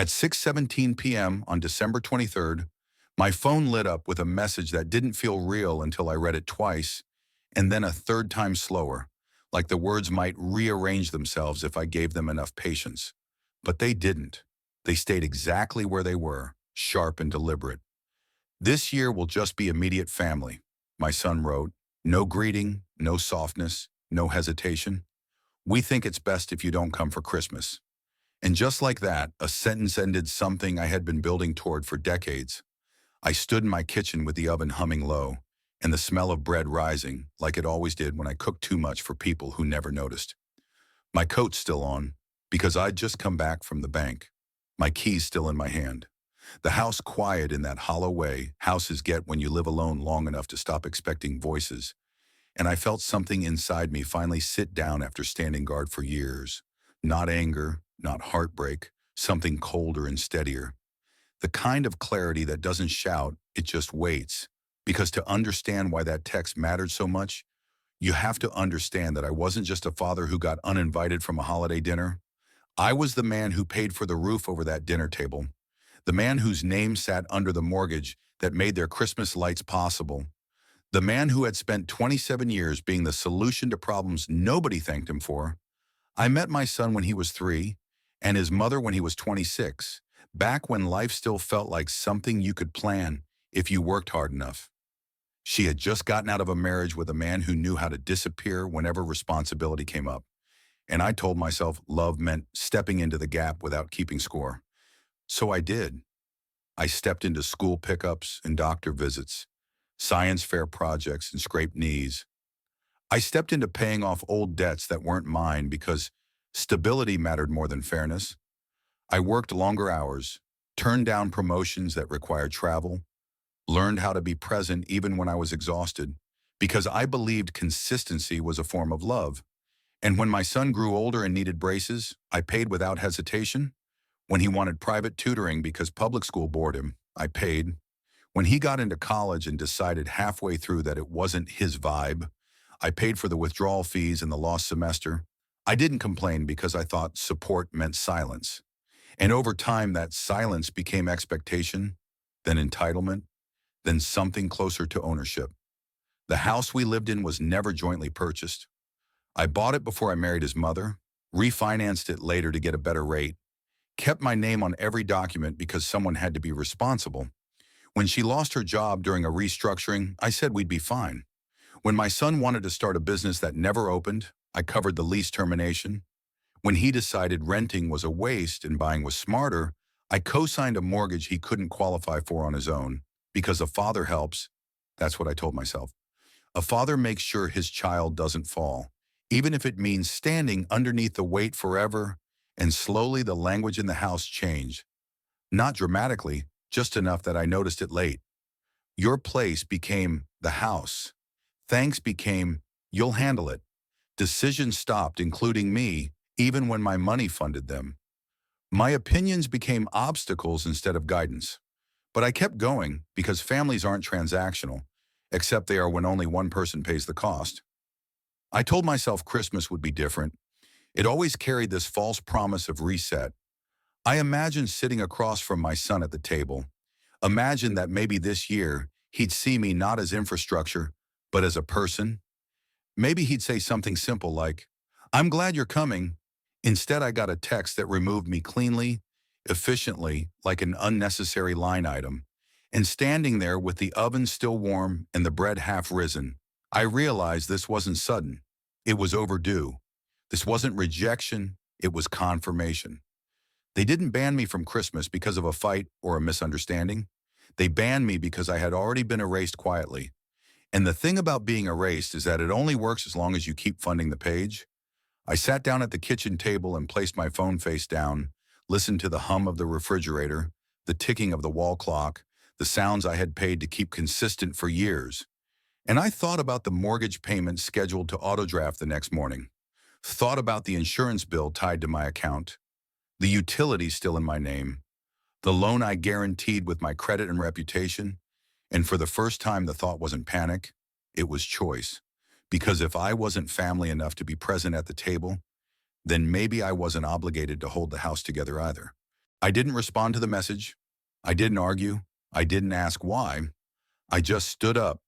At 6:17 p.m. on December 23rd, my phone lit up with a message that didn't feel real until I read it twice, and then a third time slower, like the words might rearrange themselves if I gave them enough patience. But they didn't. They stayed exactly where they were, sharp and deliberate. "This year will just be immediate family," my son wrote. "No greeting, no softness, no hesitation. We think it's best if you don't come for Christmas." And just like that, a sentence ended something I had been building toward for decades. I stood in my kitchen with the oven humming low, and the smell of bread rising, like it always did when I cooked too much for people who never noticed. My coat still on, because I'd just come back from the bank. My keys still in my hand. The house quiet in that hollow way houses get when you live alone long enough to stop expecting voices. And I felt something inside me finally sit down after standing guard for years. Not anger, not heartbreak, something colder and steadier. The kind of clarity that doesn't shout, it just waits. Because to understand why that text mattered so much, you have to understand that I wasn't just a father who got uninvited from a holiday dinner. I was the man who paid for the roof over that dinner table. The man whose name sat under the mortgage that made their Christmas lights possible. The man who had spent 27 years being the solution to problems nobody thanked him for. I met my son when he was 3, and his mother when he was 26, back when life still felt like something you could plan if you worked hard enough. She had just gotten out of a marriage with a man who knew how to disappear whenever responsibility came up. And I told myself love meant stepping into the gap without keeping score. So I did. I stepped into school pickups and doctor visits, science fair projects and scraped knees. I stepped into paying off old debts that weren't mine because stability mattered more than fairness. I worked longer hours, turned down promotions that required travel, learned how to be present even when I was exhausted, because I believed consistency was a form of love. And when my son grew older and needed braces, I paid without hesitation. When he wanted private tutoring because public school bored him, I paid. When he got into college and decided halfway through that it wasn't his vibe, I paid for the withdrawal fees and the lost semester. I didn't complain because I thought support meant silence. And over time, that silence became expectation, then entitlement, then something closer to ownership. The house we lived in was never jointly purchased. I bought it before I married his mother, refinanced it later to get a better rate, kept my name on every document because someone had to be responsible. When she lost her job during a restructuring, I said we'd be fine. When my son wanted to start a business that never opened, I covered the lease termination. When he decided renting was a waste and buying was smarter, I co-signed a mortgage he couldn't qualify for on his own. Because a father helps, that's what I told myself. A father makes sure his child doesn't fall, even if it means standing underneath the weight forever. And slowly the language in the house changed. Not dramatically, just enough that I noticed it late. Your place became the house. Thanks became, you'll handle it. Decisions stopped, including me, even when my money funded them. My opinions became obstacles instead of guidance. But I kept going because families aren't transactional, except they are when only one person pays the cost. I told myself Christmas would be different. It always carried this false promise of reset. I imagined sitting across from my son at the table. Imagined that maybe this year he'd see me not as infrastructure, but as a person. Maybe he'd say something simple like, "I'm glad you're coming." Instead, I got a text that removed me cleanly, efficiently, like an unnecessary line item. And standing there with the oven still warm and the bread half risen, I realized this wasn't sudden. It was overdue. This wasn't rejection, it was confirmation. They didn't ban me from Christmas because of a fight or a misunderstanding. They banned me because I had already been erased quietly. And the thing about being erased is that it only works as long as you keep funding the page. I sat down at the kitchen table and placed my phone face down, listened to the hum of the refrigerator, the ticking of the wall clock, the sounds I had paid to keep consistent for years. And I thought about the mortgage payment scheduled to autodraft the next morning. Thought about the insurance bill tied to my account, the utilities still in my name, the loan I guaranteed with my credit and reputation. And for the first time, the thought wasn't panic, it was choice. Because if I wasn't family enough to be present at the table, then maybe I wasn't obligated to hold the house together either. I didn't respond to the message. I didn't argue. I didn't ask why. I just stood up,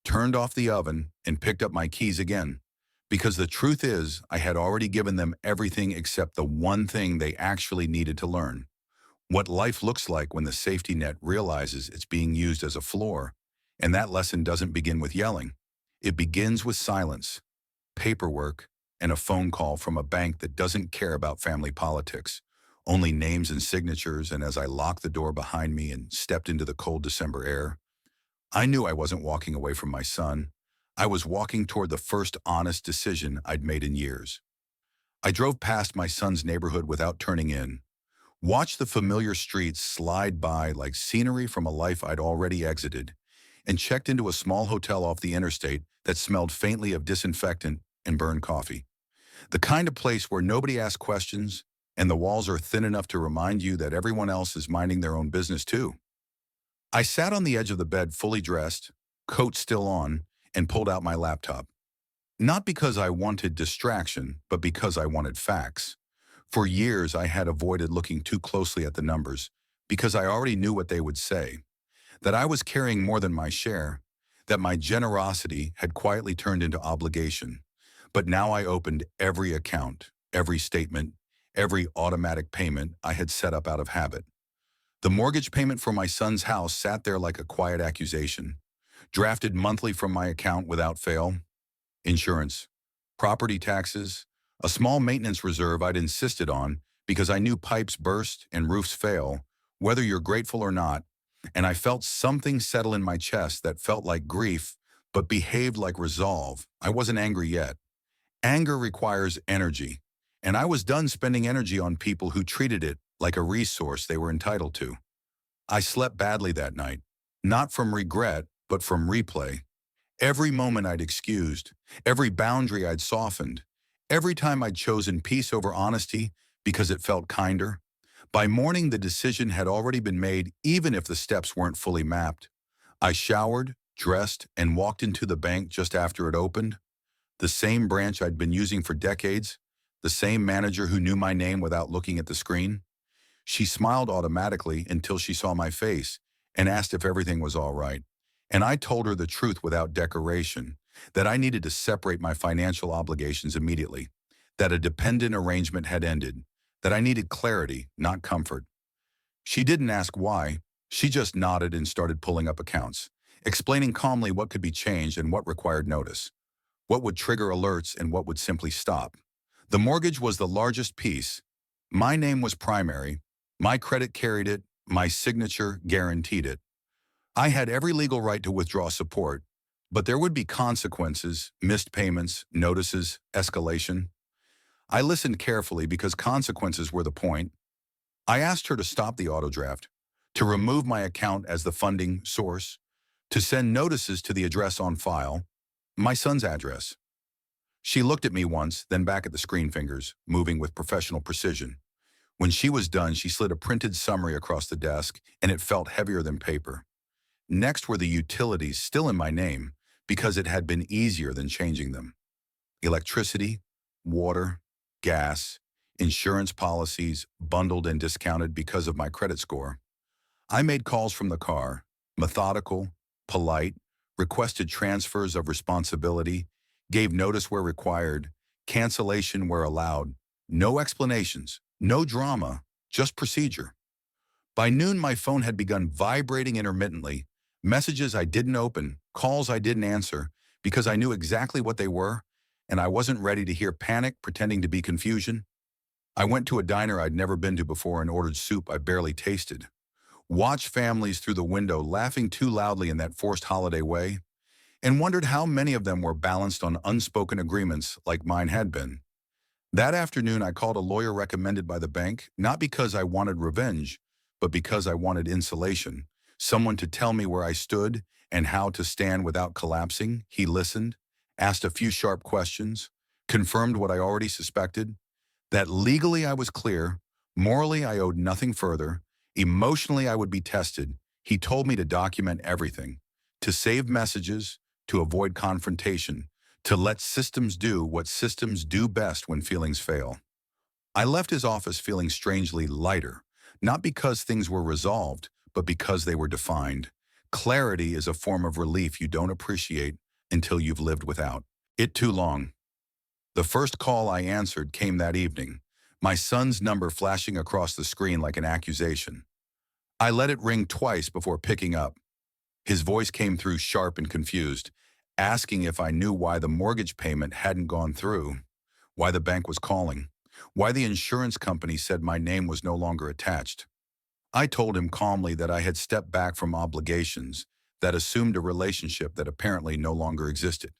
turned off the oven, and picked up my keys again. Because the truth is, I had already given them everything except the one thing they actually needed to learn. What life looks like when the safety net realizes it's being used as a floor. And that lesson doesn't begin with yelling. It begins with silence, paperwork, and a phone call from a bank that doesn't care about family politics, only names and signatures. And as I locked the door behind me and stepped into the cold December air, I knew I wasn't walking away from my son. I was walking toward the first honest decision I'd made in years. I drove past my son's neighborhood without turning in, watched the familiar streets slide by like scenery from a life I'd already exited, and checked into a small hotel off the interstate that smelled faintly of disinfectant and burned coffee. The kind of place where nobody asks questions and the walls are thin enough to remind you that everyone else is minding their own business too. I sat on the edge of the bed fully dressed, coat still on, and pulled out my laptop. Not because I wanted distraction, but because I wanted facts. For years, I had avoided looking too closely at the numbers because I already knew what they would say, that I was carrying more than my share, that my generosity had quietly turned into obligation. But now I opened every account, every statement, every automatic payment I had set up out of habit. The mortgage payment for my son's house sat there like a quiet accusation, drafted monthly from my account without fail. Insurance, property taxes, a small maintenance reserve I'd insisted on because I knew pipes burst and roofs fail, whether you're grateful or not, and I felt something settle in my chest that felt like grief, but behaved like resolve. I wasn't angry yet. Anger requires energy, and I was done spending energy on people who treated it like a resource they were entitled to. I slept badly that night, not from regret, but from replay. Every moment I'd excused, every boundary I'd softened, every time I'd chosen peace over honesty because it felt kinder. By morning, the decision had already been made, even if the steps weren't fully mapped. I showered, dressed, and walked into the bank just after it opened. The same branch I'd been using for decades, the same manager who knew my name without looking at the screen. She smiled automatically until she saw my face and asked if everything was all right. And I told her the truth without decoration, that I needed to separate my financial obligations immediately, that a dependent arrangement had ended, that I needed clarity, not comfort. She didn't ask why. She just nodded and started pulling up accounts, explaining calmly what could be changed and what required notice, what would trigger alerts and what would simply stop. The mortgage was the largest piece. My name was primary. My credit carried it. My signature guaranteed it. I had every legal right to withdraw support, but there would be consequences, missed payments, notices, escalation. I listened carefully because consequences were the point. I asked her to stop the auto draft, to remove my account as the funding source, to send notices to the address on file, my son's address. She looked at me once, then back at the screen fingers, moving with professional precision. When she was done, she slid a printed summary across the desk, and it felt heavier than paper. Next were the utilities, still in my name, because it had been easier than changing them. Electricity, water, gas, insurance policies, bundled and discounted because of my credit score. I made calls from the car, methodical, polite, requested transfers of responsibility, gave notice where required, cancellation where allowed, no explanations, no drama, just procedure. By noon, my phone had begun vibrating intermittently, messages I didn't open, calls I didn't answer, because I knew exactly what they were, and I wasn't ready to hear panic pretending to be confusion. I went to a diner I'd never been to before and ordered soup I barely tasted. Watched families through the window laughing too loudly in that forced holiday way, and wondered how many of them were balanced on unspoken agreements like mine had been. That afternoon, I called a lawyer recommended by the bank, not because I wanted revenge, but because I wanted insulation, someone to tell me where I stood and how to stand without collapsing. He listened, asked a few sharp questions, confirmed what I already suspected, that legally I was clear, morally I owed nothing further, emotionally I would be tested. He told me to document everything, to save messages, to avoid confrontation, to let systems do what systems do best when feelings fail. I left his office feeling strangely lighter, Not because things were resolved, but because they were defined. Clarity is a form of relief you don't appreciate until you've lived without it too long. The first call I answered came that evening, my son's number flashing across the screen like an accusation. I let it ring twice before picking up. His voice came through sharp and confused, asking if I knew why the mortgage payment hadn't gone through, why the bank was calling, why the insurance company said my name was no longer attached. I told him calmly that I had stepped back from obligations that assumed a relationship that apparently no longer existed.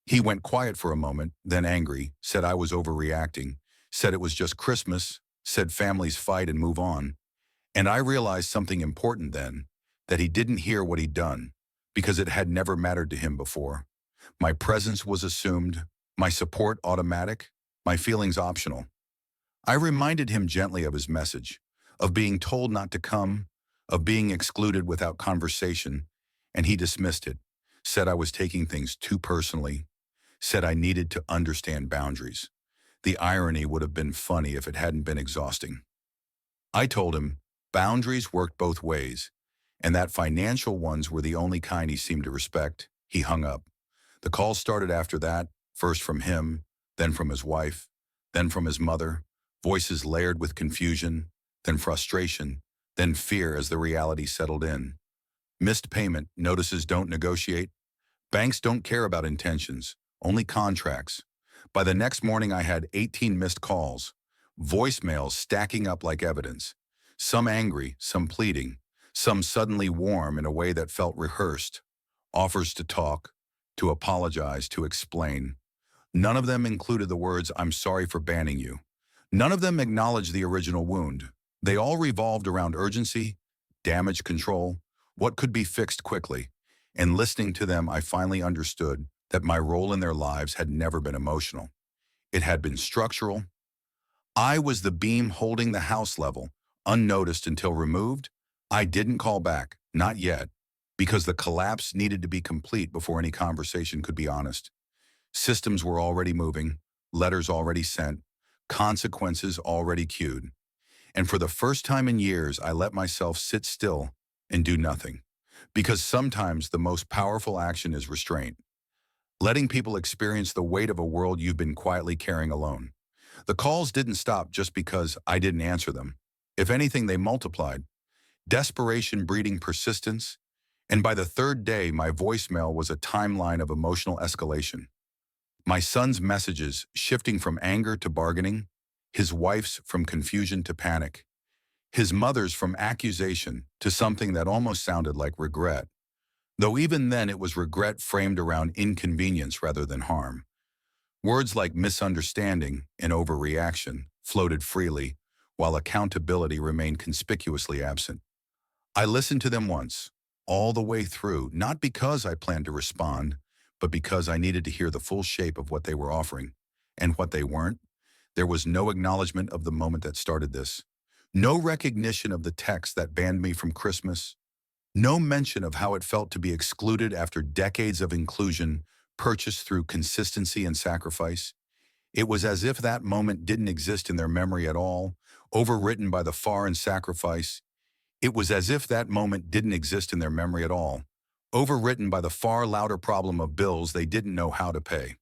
He went quiet for a moment, then angry, said I was overreacting, said it was just Christmas, said families fight and move on. And I realized something important then, that he didn't hear what he'd done, because it had never mattered to him before. My presence was assumed, my support automatic, my feelings optional. I reminded him gently of his message, of being told not to come, of being excluded without conversation, and he dismissed it, said I was taking things too personally, said I needed to understand boundaries. The irony would have been funny if it hadn't been exhausting. I told him boundaries worked both ways, and that financial ones were the only kind he seemed to respect. He hung up. The calls started after that, first from him, then from his wife, then from his mother, voices layered with confusion, then frustration, then fear as the reality settled in. Missed payment, notices don't negotiate. Banks don't care about intentions, only contracts. By the next morning, I had 18 missed calls, voicemails stacking up like evidence. Some angry, some pleading, some suddenly warm in a way that felt rehearsed. Offers to talk, to apologize, to explain. None of them included the words, "I'm sorry for banning you." None of them acknowledged the original wound. They all revolved around urgency, damage control, what could be fixed quickly. And listening to them, I finally understood that my role in their lives had never been emotional. It had been structural. I was the beam holding the house level, unnoticed until removed. I didn't call back, not yet, because the collapse needed to be complete before any conversation could be honest. Systems were already moving, letters already sent, consequences already queued. And for the first time in years, I let myself sit still and do nothing. Because sometimes the most powerful action is restraint. Letting people experience the weight of a world you've been quietly carrying alone. The calls didn't stop just because I didn't answer them. If anything, they multiplied. Desperation breeding persistence. And by the third day, my voicemail was a timeline of emotional escalation. My son's messages shifting from anger to bargaining, his wife's from confusion to panic, his mother's from accusation to something that almost sounded like regret. Though even then it was regret framed around inconvenience rather than harm. Words like misunderstanding and overreaction floated freely, while accountability remained conspicuously absent. I listened to them once, all the way through, not because I planned to respond, but because I needed to hear the full shape of what they were offering. And what they weren't. There was no acknowledgement of the moment that started this. No recognition of the text that banned me from Christmas. No mention of how it felt to be excluded after decades of inclusion purchased through consistency and sacrifice. It was as if that moment didn't exist in their memory at all, overwritten by the far and sacrifice. It was as if that moment didn't exist in their memory at all, overwritten by the far louder problem of bills they didn't know how to pay.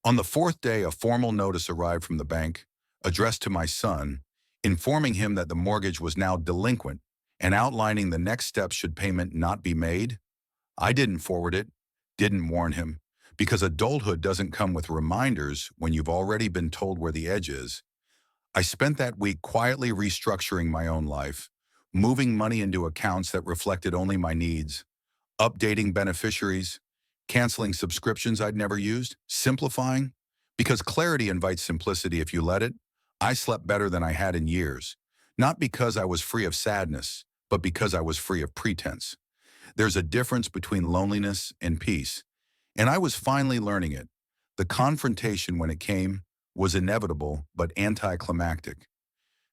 On the fourth day, a formal notice arrived from the bank, addressed to my son, informing him that the mortgage was now delinquent and outlining the next steps should payment not be made. I didn't forward it, didn't warn him, because adulthood doesn't come with reminders when you've already been told where the edge is. I spent that week quietly restructuring my own life, moving money into accounts that reflected only my needs, updating beneficiaries, canceling subscriptions I'd never used, simplifying. Because clarity invites simplicity if you let it. I slept better than I had in years, not because I was free of sadness, but because I was free of pretense. There's a difference between loneliness and peace, and I was finally learning it. The confrontation, when it came, was inevitable but anticlimactic.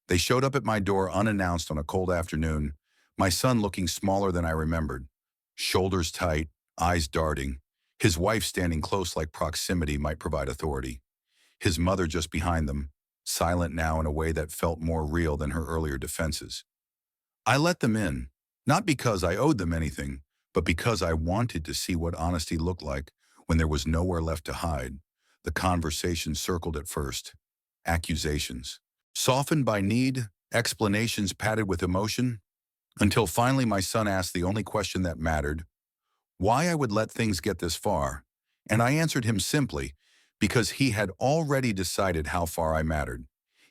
They showed up at my door unannounced on a cold afternoon, my son looking smaller than I remembered, shoulders tight, eyes darting, his wife standing close like proximity might provide authority, his mother just behind them, silent now in a way that felt more real than her earlier defenses. I let them in, not because I owed them anything, but because I wanted to see what honesty looked like when there was nowhere left to hide. The conversation circled at first. Accusations. Softened by need, explanations padded with emotion, until finally my son asked the only question that mattered, why I would let things get this far. And I answered him simply, because he had already decided how far I mattered.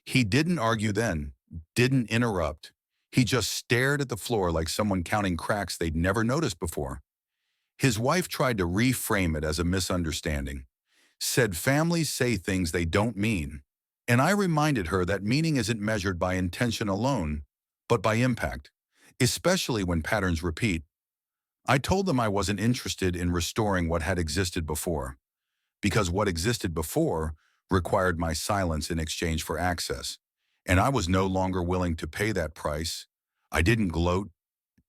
He didn't argue then, didn't interrupt. He just stared at the floor like someone counting cracks they'd never noticed before. His wife tried to reframe it as a misunderstanding, said families say things they don't mean. And I reminded her that meaning isn't measured by intention alone, but by impact, especially when patterns repeat. I told them I wasn't interested in restoring what had existed before, because what existed before required my silence in exchange for access, and I was no longer willing to pay that price. I didn't gloat,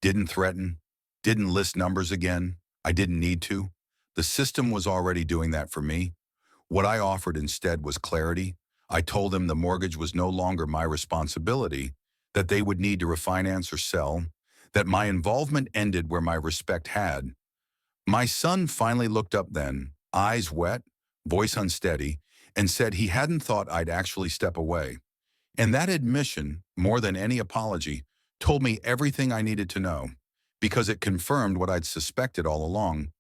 didn't threaten, didn't list numbers again. I didn't need to. The system was already doing that for me. What I offered instead was clarity. I told them the mortgage was no longer my responsibility, that they would need to refinance or sell, that my involvement ended where my respect had. My son finally looked up then, eyes wet, voice unsteady, and said he hadn't thought I'd actually step away. And that admission, more than any apology, told me everything I needed to know, because it confirmed what I'd suspected all along,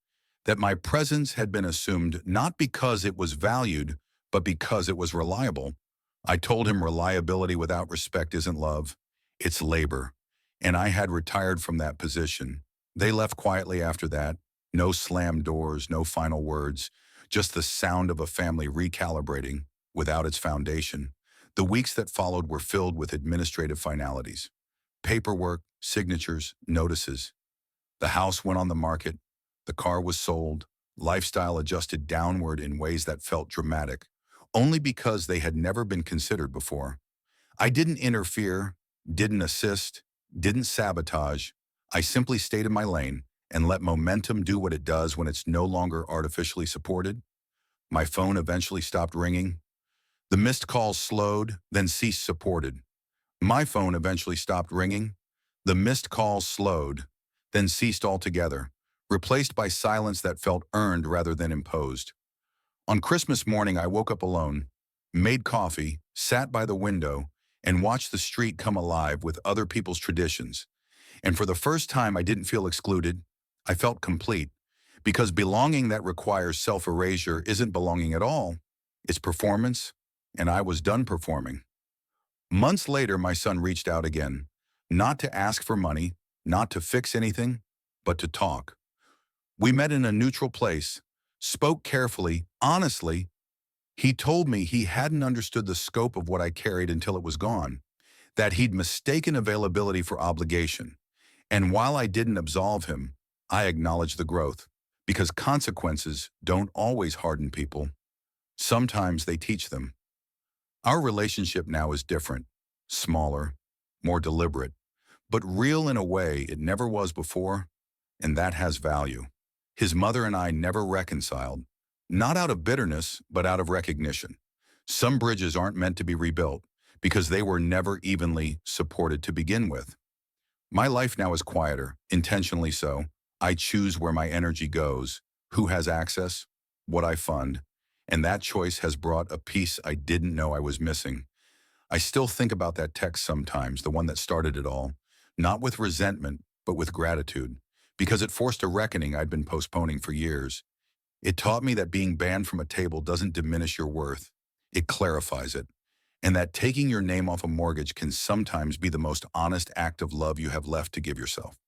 that my presence had been assumed not because it was valued, but because it was reliable. I told him reliability without respect isn't love, it's labor. And I had retired from that position. They left quietly after that. No slammed doors, no final words, just the sound of a family recalibrating without its foundation. The weeks that followed were filled with administrative finalities. Paperwork, signatures, notices. The house went on the market. The car was sold. Lifestyle adjusted downward in ways that felt dramatic, only because they had never been considered before. I didn't interfere, didn't assist, didn't sabotage. I simply stayed in my lane and let momentum do what it does when it's no longer artificially supported. My phone eventually stopped ringing. The missed calls slowed, then ceased supported. My phone eventually stopped ringing. The missed calls slowed, then ceased altogether, replaced by silence that felt earned rather than imposed. On Christmas morning, I woke up alone, made coffee, sat by the window, and watched the street come alive with other people's traditions. And for the first time, I didn't feel excluded. I felt complete, because belonging that requires self-erasure isn't belonging at all. It's performance, and I was done performing. Months later, my son reached out again, not to ask for money, not to fix anything, but to talk. We met in a neutral place, spoke carefully, honestly. He told me he hadn't understood the scope of what I carried until it was gone, that he'd mistaken availability for obligation. And while I didn't absolve him, I acknowledged the growth, because consequences don't always harden people. Sometimes they teach them. Our relationship now is different, smaller, more deliberate, but real in a way it never was before, and that has value. His mother and I never reconciled, not out of bitterness, but out of recognition. Some bridges aren't meant to be rebuilt because they were never evenly supported to begin with. My life now is quieter, intentionally so. I choose where my energy goes, who has access, what I fund, and that choice has brought a piece I didn't know I was missing. I still think about that text sometimes, the one that started it all, not with resentment, but with gratitude, because it forced a reckoning I'd been postponing for years. It taught me that being banned from a table doesn't diminish your worth. It clarifies it. And that taking your name off a mortgage can sometimes be the most honest act of love you have left to give yourself.